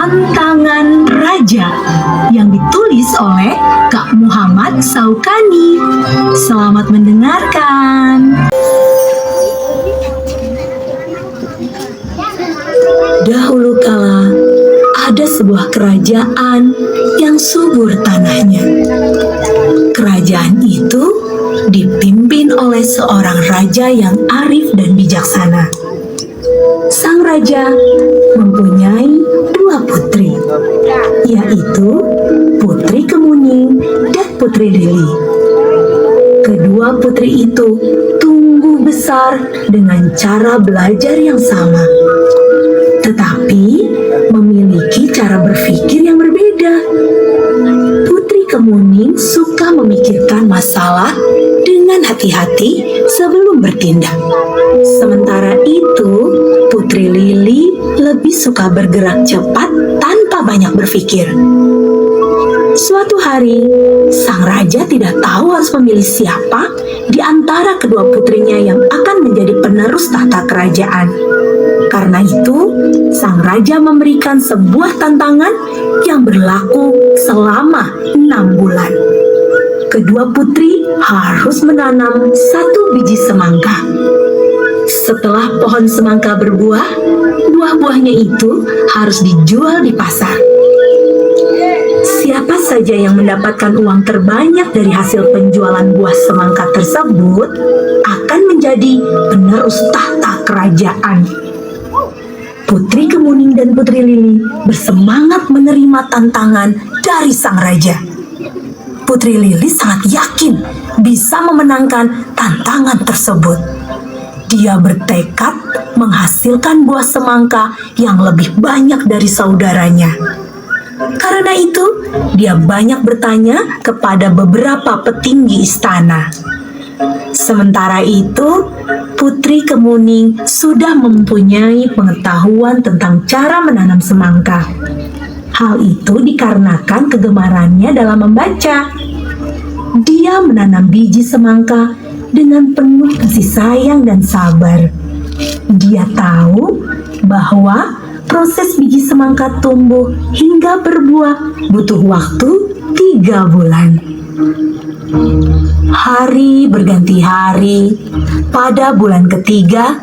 Tantangan Raja yang ditulis oleh Kak Muhammad Saukani. Selamat mendengarkan. Dahulu kala ada sebuah kerajaan yang subur tanahnya. Kerajaan itu dipimpin oleh seorang raja yang arif dan bijaksana. Sang raja mempunyai dua putri, yaitu Putri Kemuning dan Putri Lili. Kedua putri itu tumbuh besar dengan cara belajar yang sama, tetapi memiliki cara berpikir yang berbeda. Putri Kemuning suka memikirkan masalah dengan hati-hati sebelum bertindak. Sementara itu, Putri Lili lebih suka bergerak cepat tanpa banyak berpikir. Suatu hari, sang raja tidak tahu harus memilih siapa di antara kedua putrinya yang akan menjadi penerus tahta kerajaan. Karena itu, sang raja memberikan sebuah tantangan yang berlaku selama 6 bulan. Kedua putri harus menanam 1 biji semangka. Setelah pohon semangka berbuah, buah-buahnya itu harus dijual di pasar. Siapa saja yang mendapatkan uang terbanyak dari hasil penjualan buah semangka tersebut akan menjadi penerus tahta kerajaan. Putri Kemuning dan Putri Lili bersemangat menerima tantangan dari sang raja. Putri Lili sangat yakin bisa memenangkan tantangan tersebut. Dia bertekad menghasilkan buah semangka yang lebih banyak dari saudaranya. Karena itu, dia banyak bertanya kepada beberapa petinggi istana. Sementara itu, Putri Kemuning sudah mempunyai pengetahuan tentang cara menanam semangka. Hal itu dikarenakan kegemarannya dalam membaca. Dia menanam biji semangka dengan penuh kasih sayang dan sabar. Dia tahu bahwa proses biji semangka tumbuh hingga berbuah butuh waktu 3 bulan. Hari berganti hari. Pada bulan ketiga,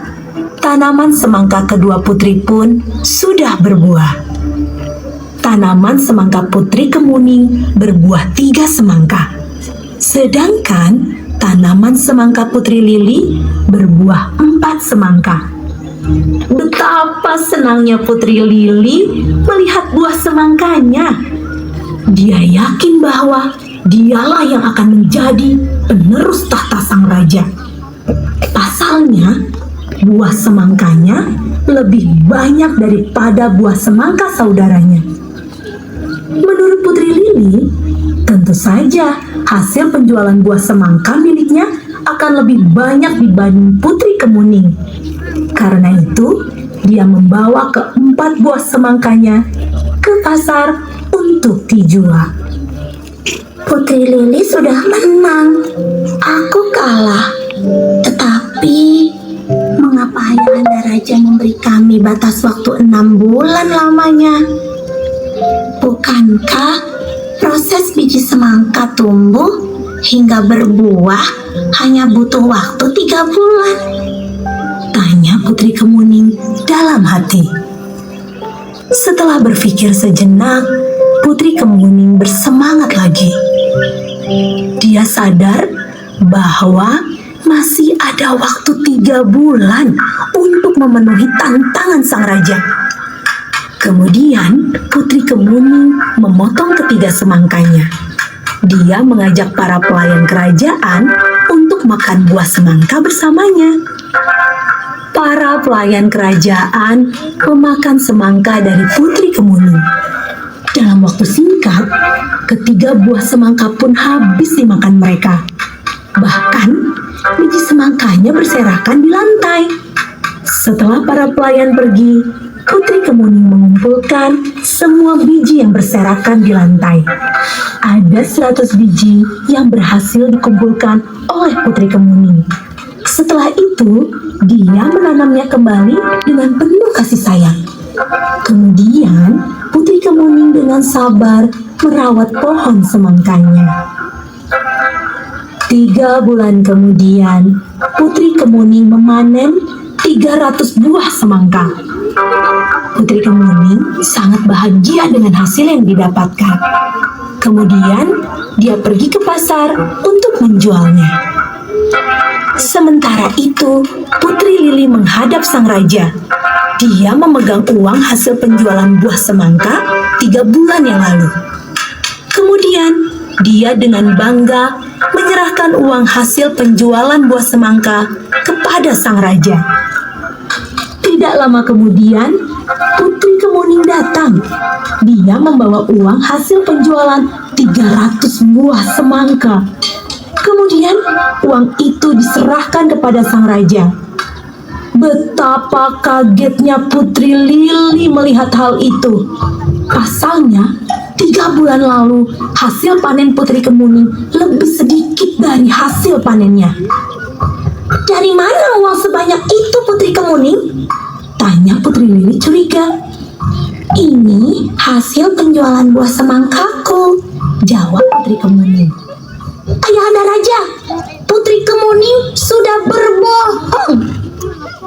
tanaman semangka kedua putri pun sudah berbuah. Tanaman semangka Putri Kemuning berbuah 3 semangka. Sedangkan tanaman semangka Putri Lili berbuah 4 semangka. Betapa senangnya Putri Lili melihat buah semangkanya. Dia yakin bahwa dialah yang akan menjadi penerus tahta sang raja. Pasalnya, buah semangkanya lebih banyak daripada buah semangka saudaranya. Menurut Putri Lili, tentu saja hasil penjualan buah semangka miliknya akan lebih banyak dibanding Putri Kemuning. Karena itu, dia membawa ke-4 buah semangkanya ke pasar untuk dijual. Putri Lili sudah menang. Aku kalah. Tetapi, mengapa Ayahanda Raja memberi kami batas waktu 6 bulan lamanya? Bukankah proses biji semangka tumbuh hingga berbuah hanya butuh waktu 3 bulan? Tanya Putri Kemuning dalam hati. Setelah berpikir sejenak, Putri Kemuning bersemangat lagi. Dia sadar bahwa masih ada waktu 3 bulan untuk memenuhi tantangan sang raja. Kemudian Putri Kemuning memotong ketiga semangkanya. Dia mengajak para pelayan kerajaan untuk makan buah semangka bersamanya. Para pelayan kerajaan memakan semangka dari Putri Kemuning. Dalam waktu singkat, ketiga buah semangka pun habis dimakan mereka. Bahkan, biji semangkanya berserakan di lantai. Setelah para pelayan pergi, Putri Kemuning mengumpulkan semua biji yang berserakan di lantai. Ada 100 biji yang berhasil dikumpulkan oleh Putri Kemuning. Setelah itu, dia menanamnya kembali dengan penuh kasih sayang. Kemudian, Putri dengan sabar merawat pohon semangkanya. 3 bulan kemudian, Putri Kemuning memanen 300 buah semangka. Putri Kemuning sangat bahagia dengan hasil yang didapatkan. Kemudian, dia pergi ke pasar untuk menjualnya. Sementara itu, Putri Lili menghadap sang raja. Dia memegang uang hasil penjualan buah semangka 3 bulan yang lalu. Kemudian, dia dengan bangga menyerahkan uang hasil penjualan buah semangka kepada sang raja. Tidak lama kemudian, Putri Kemuning datang. Dia membawa uang hasil penjualan 300 buah semangka. Kemudian, uang itu diserahkan kepada sang raja. Betapa kagetnya Putri Lili melihat hal itu. Pasalnya, 3 bulan lalu hasil panen Putri Kemuning lebih sedikit dari hasil panennya. Dari mana uang sebanyak itu, Putri Kemuning? Tanya Putri Lili curiga. Ini hasil penjualan buah semangkaku, Jawab Putri Kemuning. Ayahanda Raja, Putri Kemuning sudah berbohong.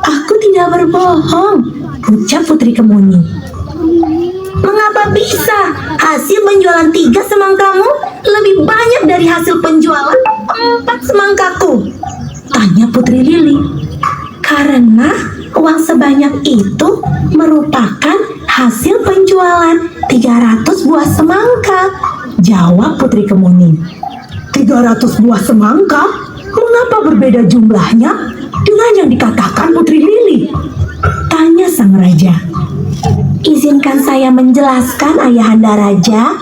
Aku tidak berbohong, ucap Putri Kemuning. Mengapa bisa hasil penjualan 3 semangkamu lebih banyak dari hasil penjualan 4 semangkaku? Tanya Putri Lili. Karena uang sebanyak itu merupakan hasil penjualan 300 buah semangka. Jawab Putri Kemuning. 300 buah semangka? Mengapa berbeda jumlahnya dengan yang dikatakan Putri Lili? Tanya sang raja. Izinkan saya menjelaskan, Ayahanda Raja,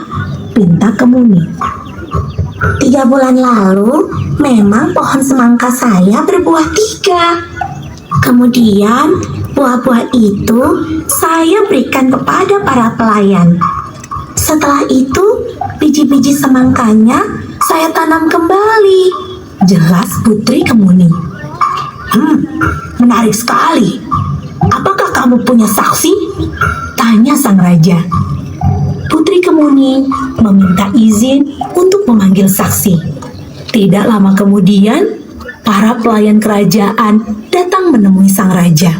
Pinta Kemuning. 3 bulan lalu memang pohon semangka saya berbuah 3. Kemudian buah-buah itu saya berikan kepada para pelayan. Setelah itu biji-biji semangkanya saya tanam kembali. Jelas Putri Kemuning. Menarik sekali. Apakah kamu punya saksi? Tanya sang raja. Putri Kemuning meminta izin untuk memanggil saksi. Tidak lama kemudian, para pelayan kerajaan datang menemui sang raja.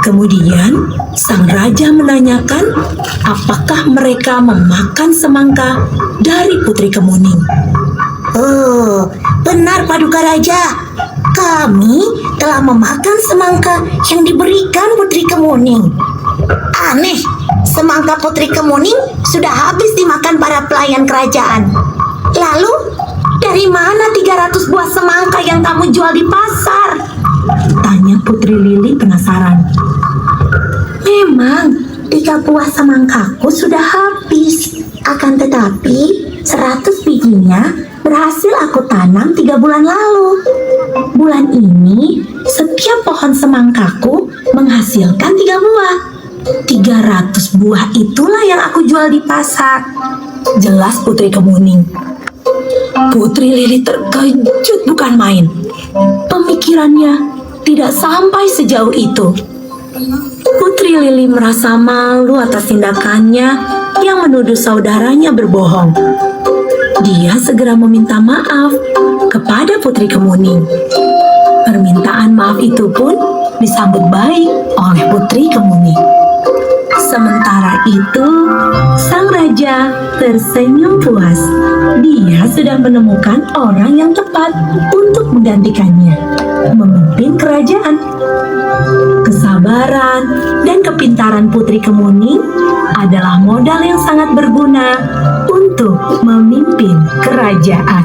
Kemudian, sang raja menanyakan apakah mereka memakan semangka dari Putri Kemuning. Oh, benar Paduka Raja. Kami telah memakan semangka yang diberikan Putri Kemuning. Aneh, semangka Putri Kemuning sudah habis dimakan para pelayan kerajaan. Lalu, dari mana 300 buah semangka yang kamu jual di pasar? Tanya Putri Lili penasaran. Memang 3 buah semangkaku sudah habis. Akan tetapi 100 bijinya berhasil aku tanam 3 bulan lalu. Bulan ini setiap pohon semangkaku menghasilkan 3 buah. 300 buah itulah yang aku jual di pasar. Jelas Putri Kemuning. Putri Lili terkejut bukan main. Pemikirannya tidak sampai sejauh itu. Putri Lili merasa malu atas tindakannya yang menuduh saudaranya berbohong. Dia segera meminta maaf kepada Putri Kemuning. Permintaan maaf itu pun disambut baik oleh Putri Kemuning. Sementara itu, sang raja tersenyum puas. Dia sudah menemukan orang yang tepat untuk menggantikannya, memimpin kerajaan. Kesabaran dan kepintaran Putri Kemuning adalah modal yang sangat berguna untuk memimpin kerajaan.